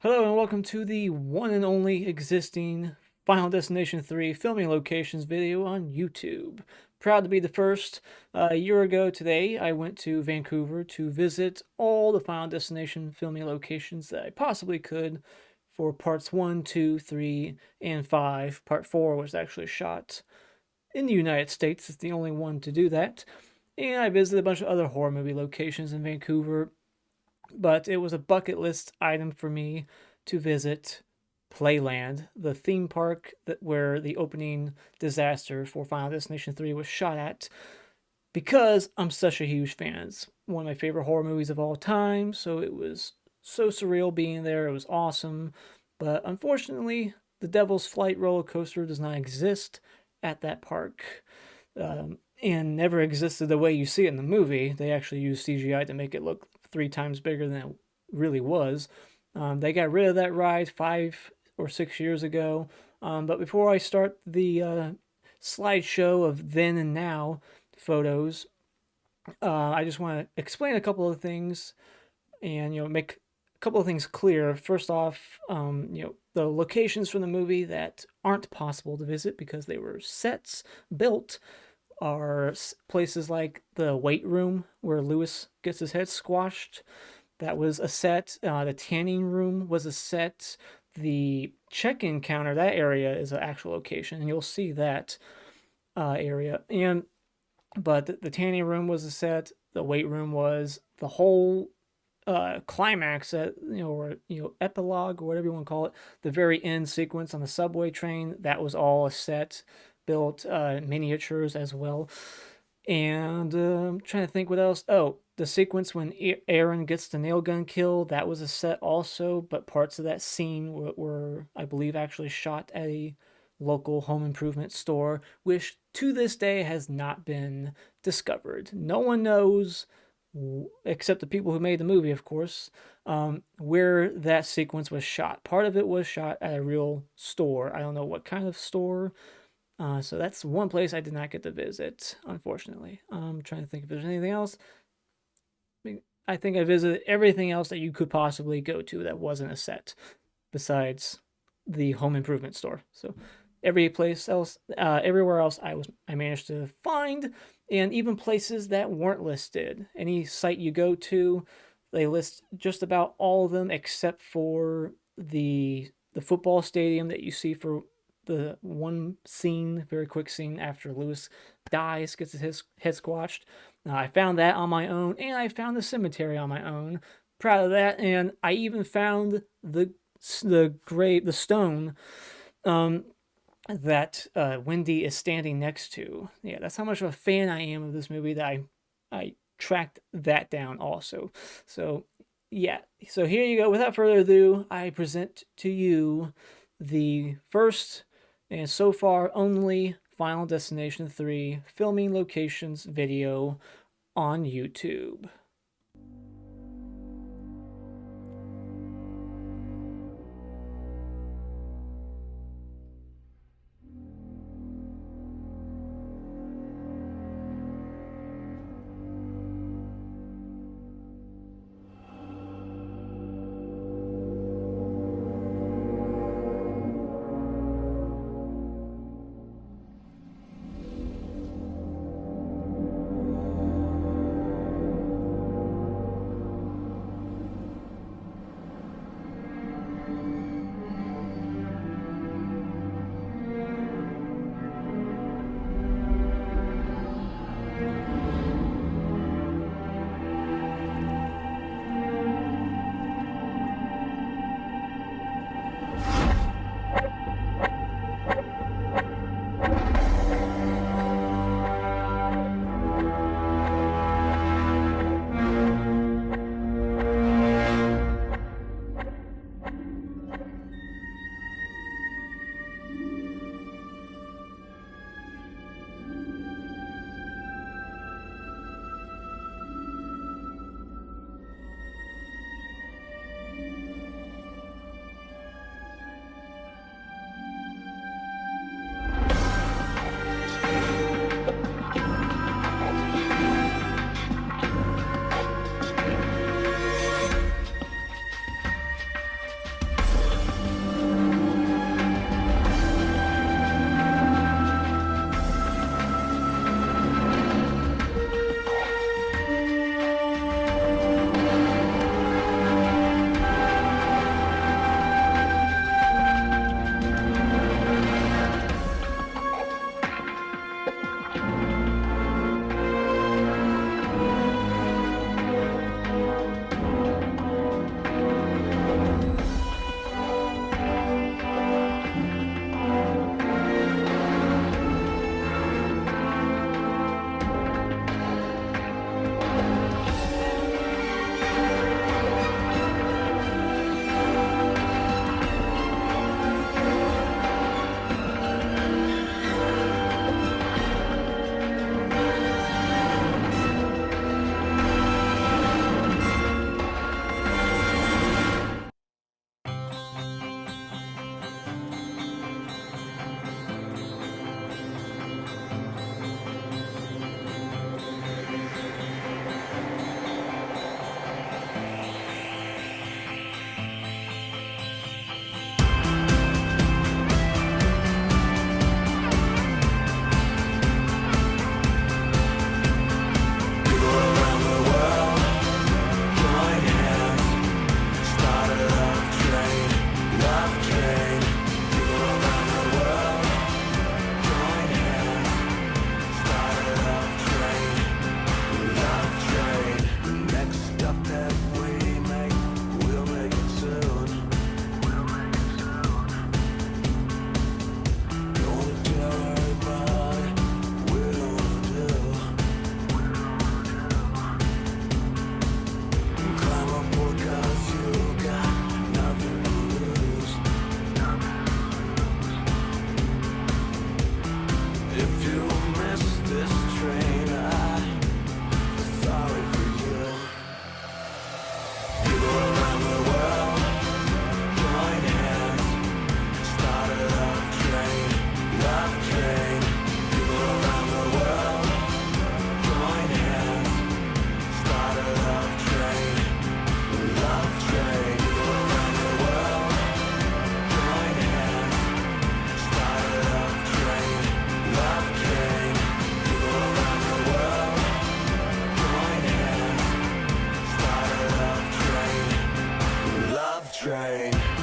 Hello and welcome to the one and only existing Final Destination 3 filming locations video on YouTube. Proud to be the first. A year ago today, I went to Vancouver to visit all the Final Destination filming locations that I possibly could for parts 1, 2, 3, and 5. Part 4 was actually shot in the United States. It's the only one to do that. And I visited a bunch of other horror movie locations in Vancouver, but it was a bucket list item for me to visit Playland, the theme park where the opening disaster for Final Destination 3 was shot at, because I'm such a huge fan. It's one of my favorite horror movies of all time, so it was so surreal being there. It was awesome. But unfortunately, the Devil's Flight roller coaster does not exist at that park. And never existed the way you see it in the movie. They actually used CGI to make it look 3 times bigger than it really was. They got rid of that ride 5 or 6 years ago. But before I start the slideshow of then and now photos, I just want to explain a couple of things and make a couple of things clear. First off, the locations from the movie that aren't possible to visit because they were sets built are places like the weight room where Lewis gets his head squashed. That was a set. The tanning room was a set. The check-in counter, that area is an actual location, and you'll see that area. But the tanning room was a set. The weight room was the whole climax, or epilogue, or whatever you want to call it. The very end sequence on the subway train, that was all a set, built miniatures as well. And I'm trying to think what else. Oh, the sequence when Aaron gets the nail gun kill, that was a set also, but parts of that scene were I believe, actually shot at a local home improvement store, which to this day has not been discovered. No one knows, except the people who made the movie, of course, where that sequence was shot. Part of it was shot at a real store. I don't know what kind of store. So that's one place I did not get to visit, unfortunately. I'm trying to think if there's anything else. I think I visited everything else that you could possibly go to that wasn't a set, besides the home improvement store. So everywhere else, I managed to find, and even places that weren't listed. Any site you go to, they list just about all of them except for the football stadium that you see for the one scene, very quick scene after Lewis dies, gets his head squashed. I found that on my own, and I found the cemetery on my own. Proud of that, and I even found the stone that Wendy is standing next to. Yeah, that's how much of a fan I am of this movie that I tracked that down also. So yeah, so here you go. Without further ado, I present to you the first and so far only Final Destination 3 filming locations video on YouTube. train.